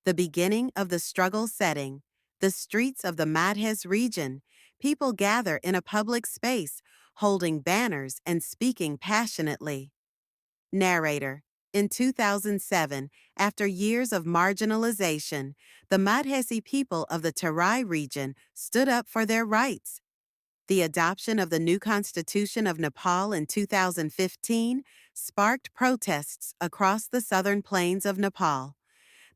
The beginning of the struggle setting. The streets of the Madhes region. People gather in a public space, holding banners and speaking passionately. Narrator. In 2007, after years of marginalization, the Madhesi people of the Terai region stood up for their rights. The adoption of the new constitution of Nepal in 2015 sparked protests across the southern plains of Nepal.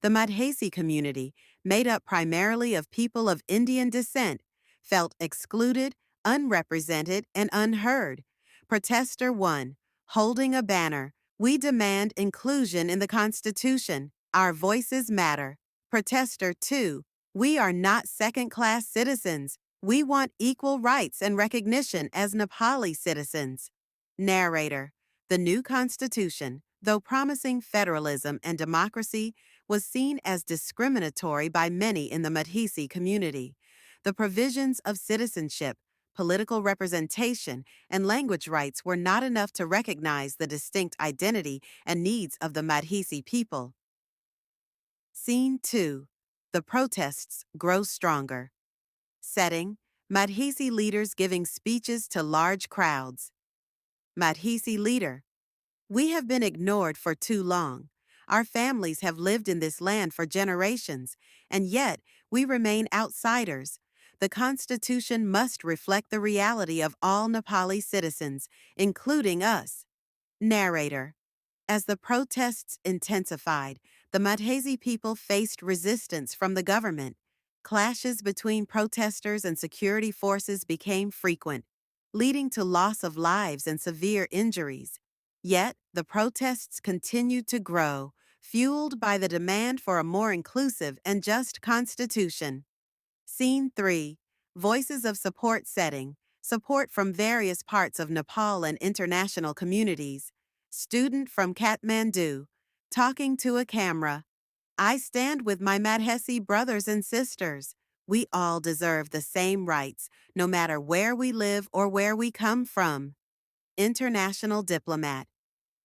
The Madhesi community, made up primarily of people of Indian descent, felt excluded, unrepresented, and unheard. Protester 1. Holding a banner. We demand inclusion in the Constitution. Our voices matter. Protester 2. We are not second-class citizens. We want equal rights and recognition as Nepali citizens. Narrator. The new Constitution, though promising federalism and democracy, was seen as discriminatory by many in the Madhesi community. The provisions of citizenship, political representation, and language rights were not enough to recognize the distinct identity and needs of the Madhesi people. Scene 2. The protests grow stronger. Setting: Madhesi leaders giving speeches to large crowds. Madhesi leader: We have been ignored for too long. Our families have lived in this land for generations, and yet we remain outsiders. The Constitution must reflect the reality of all Nepali citizens, including us. Narrator. As the protests intensified, the Madhesi people faced resistance from the government. Clashes between protesters and security forces became frequent, leading to loss of lives and severe injuries. Yet, the protests continued to grow, fueled by the demand for a more inclusive and just constitution. Scene 3. Voices of support setting. Support from various parts of Nepal and international communities. Student from Kathmandu. Talking to a camera. I stand with my Madhesi brothers and sisters. We all deserve the same rights, no matter where we live or where we come from. International diplomat.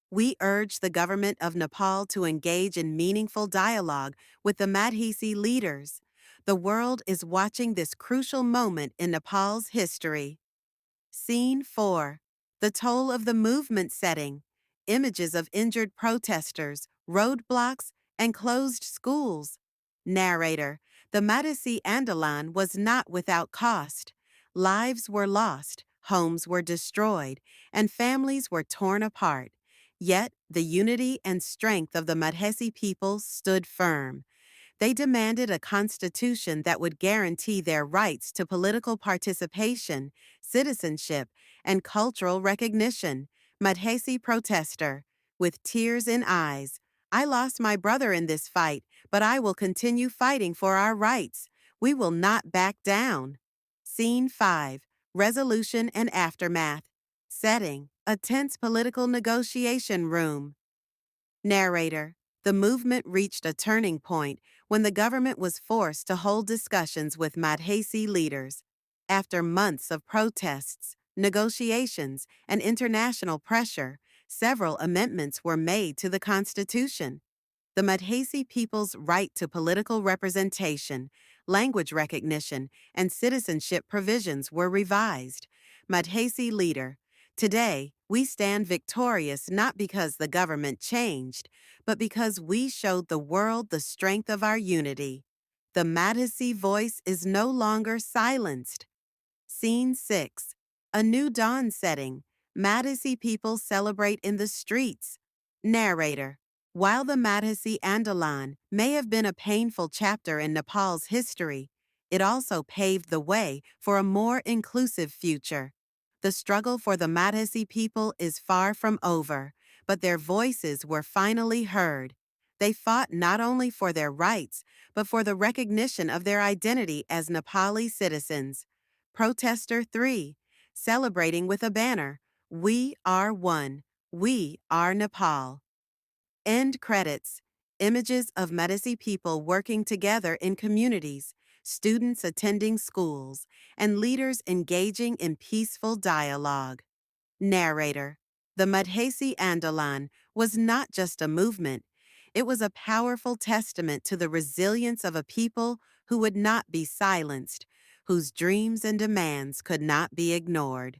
We urge the government of Nepal to engage in meaningful dialogue with the Madhesi leaders. The world is watching this crucial moment in Nepal's history. Scene 4. The toll of the movement setting. Images of injured protesters, roadblocks, and closed schools. Narrator. The Madhesi Andolan was not without cost. Lives were lost, homes were destroyed, and families were torn apart. Yet, the unity and strength of the Madhesi people stood firm. They demanded a constitution that would guarantee their rights to political participation, citizenship, and cultural recognition. Madhesi protester. With tears in eyes. I lost my brother in this fight, but I will continue fighting for our rights. We will not back down. Scene 5. Resolution and aftermath. Setting: a tense political negotiation room. Narrator. The movement reached a turning point when the government was forced to hold discussions with Madhesi leaders. After months of protests, negotiations, and international pressure, several amendments were made to the Constitution. The Madhesi people's right to political representation, language recognition, and citizenship provisions were revised. Madhesi leader. Today, we stand victorious not because the government changed, but because we showed the world the strength of our unity. The Madhesi voice is no longer silenced. Scene 6. A new dawn setting. Madhesi people celebrate in the streets. Narrator. While the Madhesi Andolan may have been a painful chapter in Nepal's history, it also paved the way for a more inclusive future. The struggle for the Madhesi people is far from over, but their voices were finally heard. They fought not only for their rights, but for the recognition of their identity as Nepali citizens. Protester 3. Celebrating with a banner. We are one. We are Nepal. End credits. Images of Madhesi people working together in communities, students attending schools, and leaders engaging in peaceful dialogue. Narrator. The Madhesi Andolan was not just a movement. It was a powerful testament to the resilience of a people who would not be silenced, whose dreams and demands could not be ignored.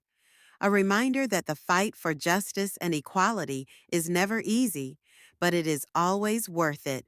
A reminder that the fight for justice and equality is never easy, but it is always worth it